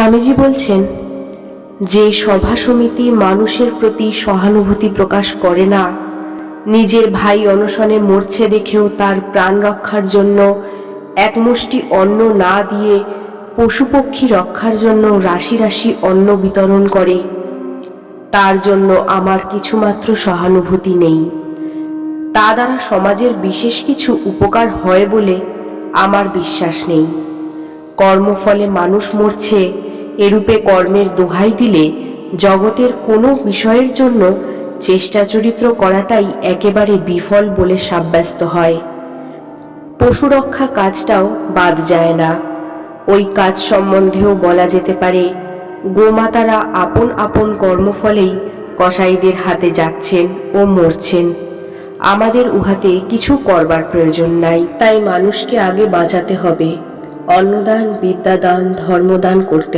স্বামীজি বলছেন, যে সভা সমিতি মানুষের প্রতি সহানুভূতি প্রকাশ করে না, নিজের ভাই অনশনে মরছে দেখেও তার প্রাণ রক্ষার জন্য এক মুষ্টি অন্ন না দিয়ে পশুপক্ষী রক্ষার জন্য রাশি রাশি অন্ন বিতরণ করে, তার জন্য আমার কিছুমাত্র সহানুভূতি নেই। তা দ্বারা সমাজের বিশেষ কিছু উপকার হয় বলে আমার বিশ্বাস নেই। কর্মফলে মানুষ মরছে, এরূপে কর্মের দোহাই দিলে জগতের কোনো বিষয়ের জন্য চেষ্টা চরিত্র করাটাই একেবারে বিফল বলে সাব্যস্ত হয়। পশু রক্ষা কাজটাও বাদ যায় না। ওই কাজ সম্বন্ধেও বলা যেতে পারে, গোমাতারা আপন আপন কর্মফলেই কসাইদের হাতে যাচ্ছেন ও মরছেন। আমাদের উহাতে কিছু করবার প্রয়োজন নাই। তাই মানুষকে আগে বাঁচাতে হবে, অন্নদান, বিদ্যাদান, ধর্মদান করতে